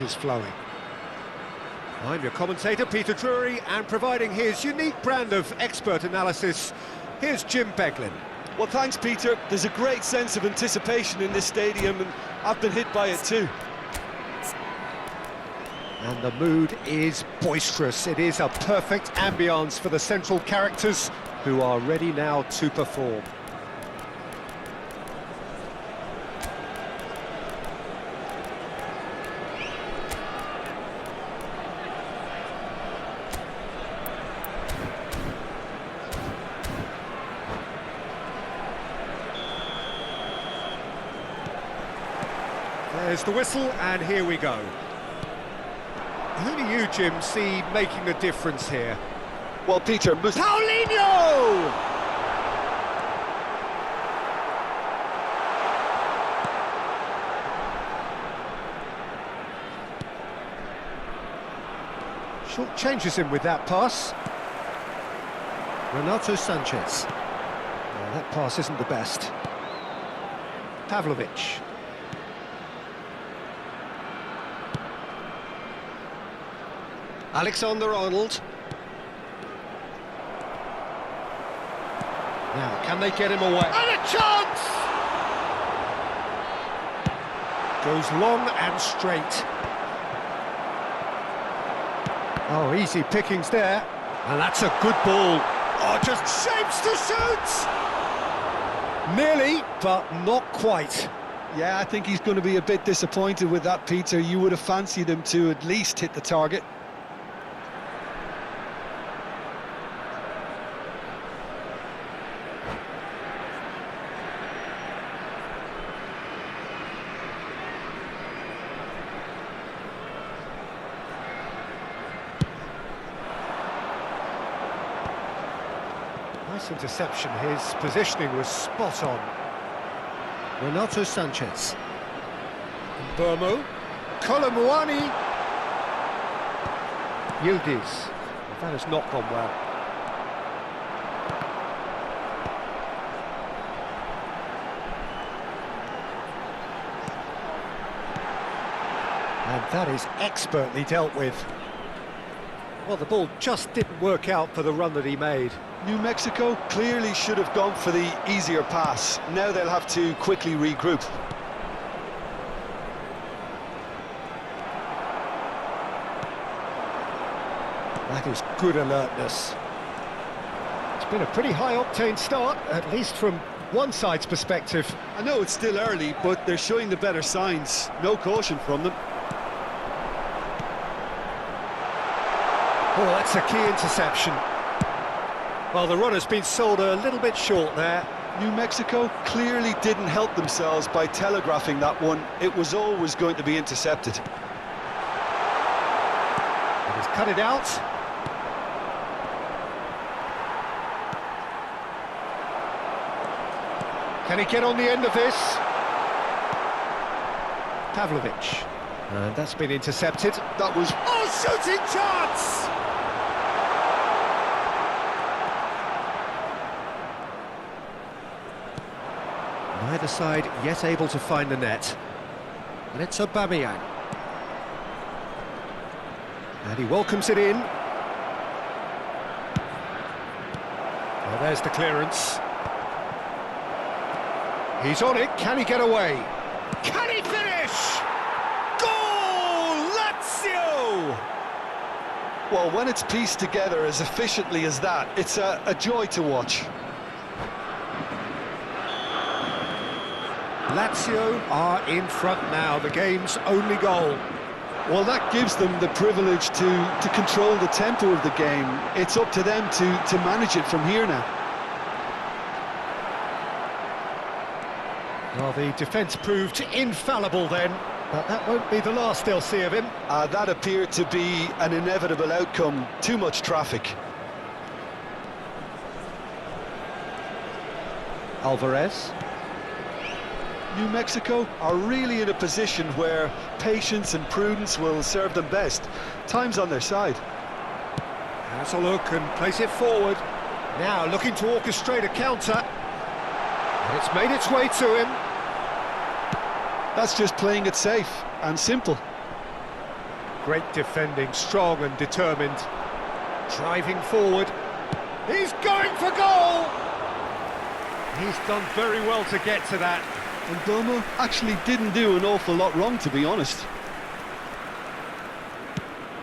is flowing. I'm your commentator, Peter Drury, and providing his unique brand of expert analysis, here's Jim Beglin. Well, thanks, Peter. There's a great sense of anticipation in this stadium, and I've been hit by it too. And the mood is boisterous. It is a perfect ambience for the central characters, who are ready now to perform. There's the whistle, and here we go. Who do you, Jim, see making a difference here? Well, Peter, Paulinho! Short changes him with that pass. Renato Sanchez. Well, that pass isn't the best. Pavlovic. Alexander-Arnold. Now, can they get him away? And a chance! Goes long and straight. Oh, easy pickings there. And that's a good ball. Oh, just shapes to shoot! Nearly, but not quite. Yeah, I think he's going to be a bit disappointed with that, Peter. You would have fancied him to at least hit the target. Nice interception, his positioning was spot on. Renato Sanchez. Burmo. Kolomuani. Yildiz. That has not gone well. And that is expertly dealt with. Well, the ball just didn't work out for the run that he made. New Mexico clearly should have gone for the easier pass. Now they'll have to quickly regroup. That is good alertness. It's been a pretty high-octane start, at least from one side's perspective. I know it's still early, but they're showing the better signs. No caution from them. Oh, that's a key interception. Well, the run has been sold a little bit short there. New Mexico clearly didn't help themselves by telegraphing that one. It was always going to be intercepted. And he's cut it out. Can he get on the end of this? Pavlovic. And that's been intercepted. That was... Oh, shooting chance! Neither side yet able to find the net. And it's Aubameyang. And he welcomes it in. Well, there's the clearance. He's on it. Can he get away? Can he finish? Goal! LAZIO! Well, when it's pieced together as efficiently as that, it's a joy to watch. Lazio are in front now, the game's only goal. Well, that gives them the privilege to control the tempo of the game. It's up to them to manage it from here now. Well, the defence proved infallible then, but that won't be the last they'll see of him. That appeared to be an inevitable outcome. Too much traffic. Alvarez. New Mexico are really in a position where patience and prudence will serve them best. Time's on their side. Has a look and plays it forward. Now looking to orchestrate a counter. And it's made its way to him. That's just playing it safe and simple. Great defending, strong and determined. Driving forward. He's going for goal! He's done very well to get to that. And Domo actually didn't do an awful lot wrong, to be honest.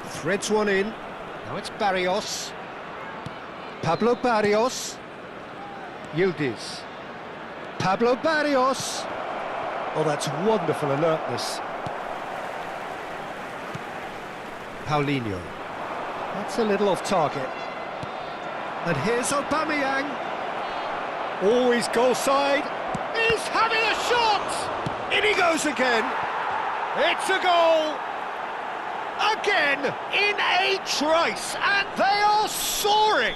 Threads one in. Now it's Barrios. Pablo Barrios. Yildiz. Pablo Barrios. Oh, that's wonderful alertness. Paulinho. That's a little off target. And here's Aubameyang. Always goal side. He's having a shot! In he goes again. It's a goal! Again, in a trice, and they are soaring!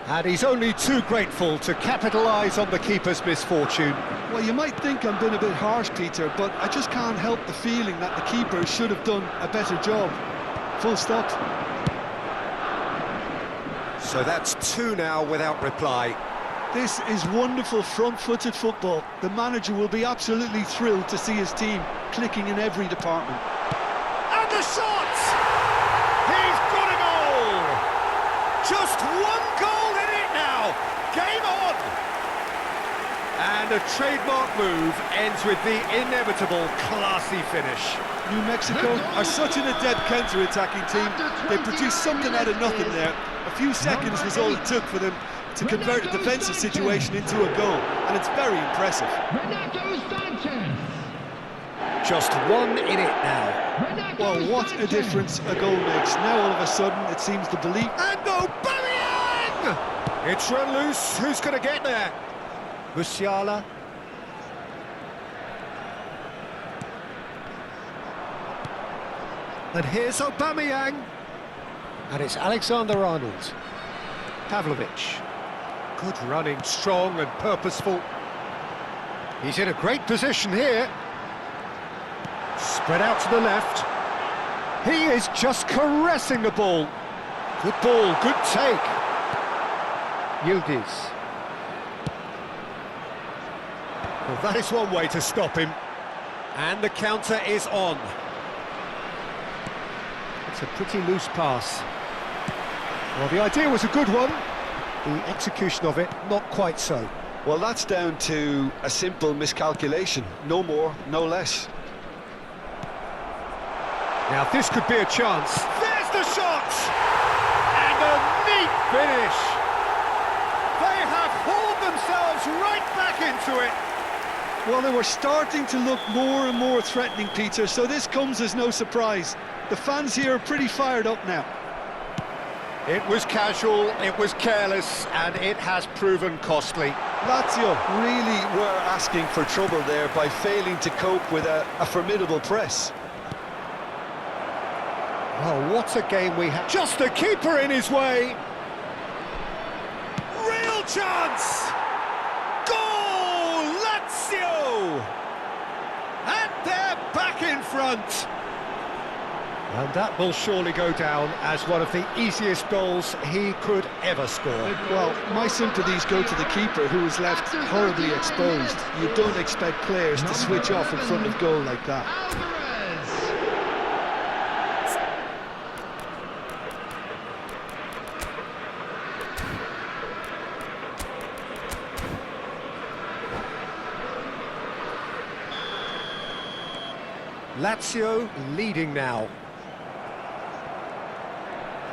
And he's only too grateful to capitalise on the keeper's misfortune. Well, you might think I'm being a bit harsh, Peter, but I just can't help the feeling that the keeper should have done a better job. Full stop. So that's two now without reply. This is wonderful front-footed football. The manager will be absolutely thrilled to see his team clicking in every department. And the shot! He's got a goal! Just one goal in it now! Game on! And a trademark move ends with the inevitable classy finish. New Mexico are such an adept counter-attacking team. They produced something out of nothing there. A few seconds was all it took for them to convert a defensive situation into a goal, and it's very impressive. Just one in it now. Well, what a difference a goal makes. Now all of a sudden it seems to believe. And Aubameyang! It's run loose. Who's going to get there? Musiala. And here's Aubameyang. And it's Alexander-Arnold. Pavlovic. Good running, strong and purposeful. He's in a great position here. Spread out to the left. He is just caressing the ball. Good ball, good take. Yildiz. Well, that is one way to stop him. And the counter is on. It's a pretty loose pass. Well, the idea was a good one. The execution of it, not quite so. Well, that's down to a simple miscalculation. No more, no less. Now, this could be a chance. There's the shot! And a neat finish! They have hauled themselves right back into it. Well, they were starting to look more and more threatening, Peter, so this comes as no surprise. The fans here are pretty fired up now. It was casual, it was careless, and it has proven costly. Lazio really were asking for trouble there by failing to cope with a formidable press. Oh, what a game we have. Just a keeper in his way. Real chance! Goal! Lazio! And they're back in front. And that will surely go down as one of the easiest goals he could ever score. Well, my sympathies go to the keeper, who was left horribly exposed. You don't expect players to switch off in front of goal like that. Lazio leading now.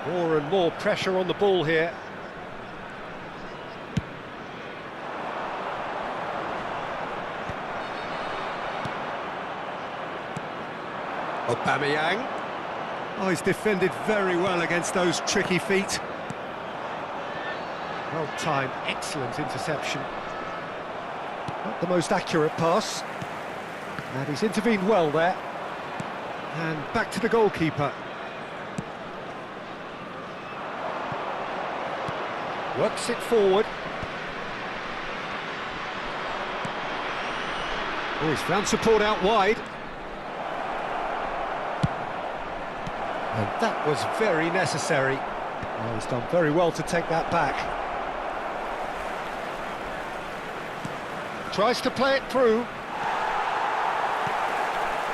More and more pressure on the ball here. Aubameyang. Oh, he's defended very well against those tricky feet. Well timed, excellent interception. Not the most accurate pass. And he's intervened well there. And back to the goalkeeper. Works it forward. Oh, he's found support out wide. And that was very necessary. Oh, he's done very well to take that back. Tries to play it through.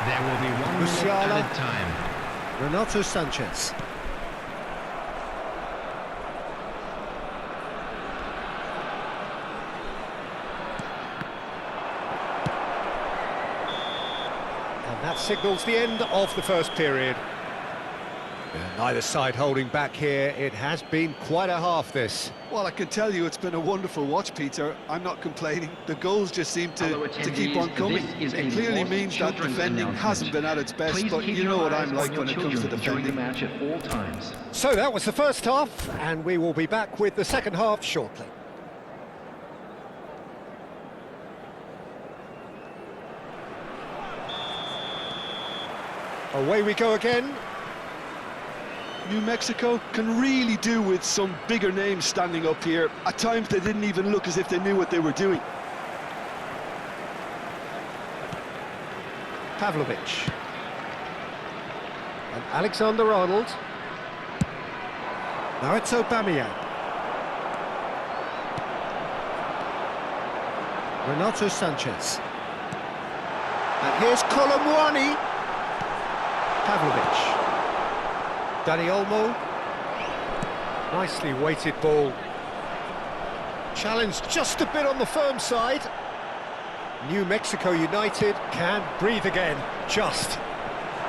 There will be one minute added time. Renato Sanchez. And that signals the end of the first period. Neither side holding back here. It has been quite a half, this. Well, I can tell you it's been a wonderful watch, Peter. I'm not complaining. The goals just seem to keep on coming. It clearly means that defending hasn't been at its best, but you know what I'm like when it comes to defending. So that was the first half, and we will be back with the second half shortly. Away we go again. New Mexico can really do with some bigger names standing up here. At times they didn't even look as if they knew what they were doing. Pavlovic. And Alexander-Arnold. Now it's Aubameyang. Renato Sanchez. And here's Colomwani. Pavlovic. Dani Olmo. Nicely weighted ball. Challenged just a bit on the firm side. New Mexico United can breathe again, just.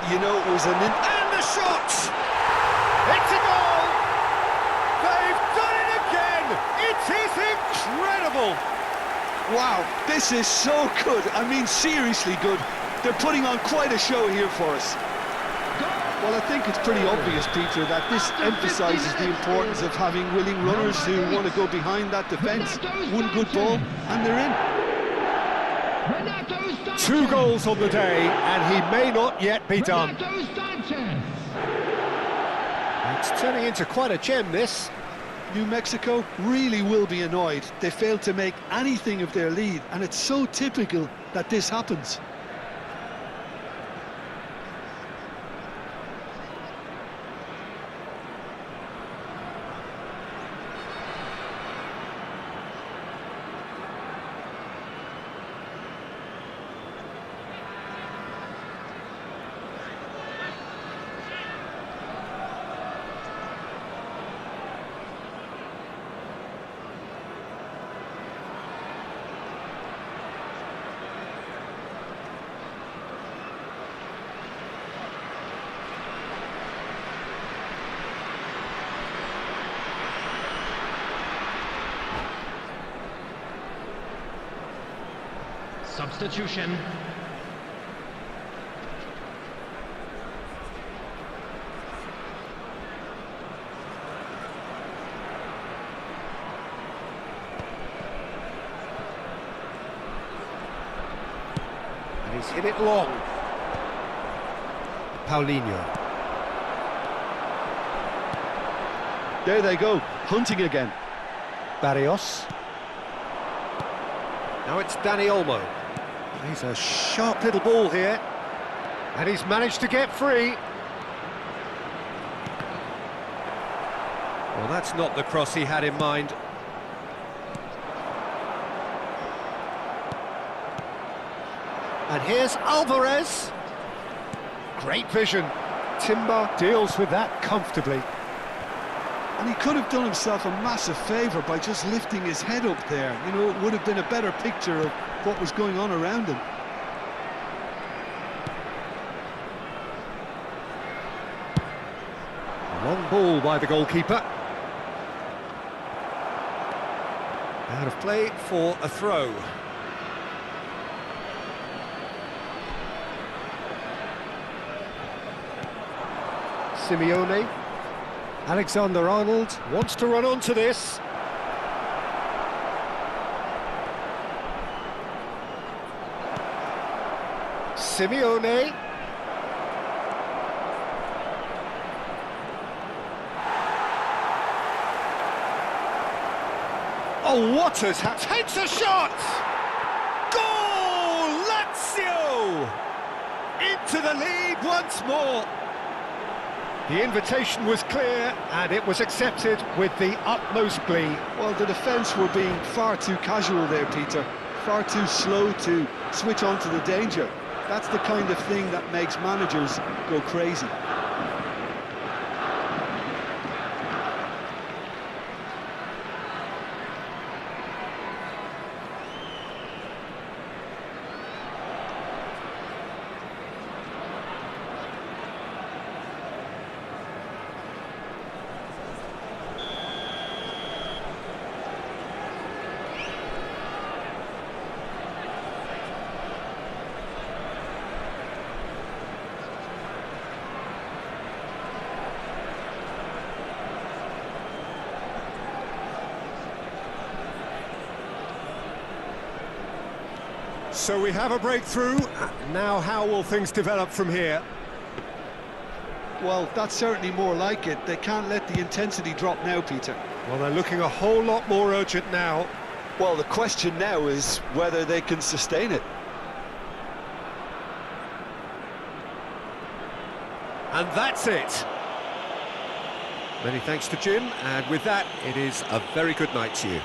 You know, it was an... And the shot! It's a goal! They've done it again! It is incredible! Wow, this is so good. I mean, seriously good. They're putting on quite a show here for us. Well, I think it's pretty obvious, Peter, that this emphasises the importance of having willing runners who want to go behind that defence. One good ball, and they're in. 2 goals on the day, and he may not yet be done. It's turning into quite a gem, this. New Mexico really will be annoyed. They failed to make anything of their lead, and it's so typical that this happens. Substitution. And he's hit it long. Paulinho. There they go, hunting again. Barrios. Now it's Dani Olmo. He's a sharp little ball here. And he's managed to get free. Well, that's not the cross he had in mind. And here's Alvarez. Great vision. Timber deals with that comfortably. And he could have done himself a massive favour by just lifting his head up there. You know, it would have been a better picture of what was going on around him. A long ball by the goalkeeper. Out of play for a throw. Simeone. Alexander-Arnold wants to run onto this. Simeone. Oh, what has happened? Takes a shot! Goal! LAZIO! Into the lead once more. The invitation was clear, and it was accepted with the utmost glee. Well, the defence were being far too casual there, Peter. Far too slow to switch on to the danger. That's the kind of thing that makes managers go crazy. So we have a breakthrough. Now how will things develop from here? Well, that's certainly more like it. They can't let the intensity drop now, Peter. Well, they're looking a whole lot more urgent now. Well, the question now is whether they can sustain it. And that's it. Many thanks to Jim, and with that, it is a very good night to you.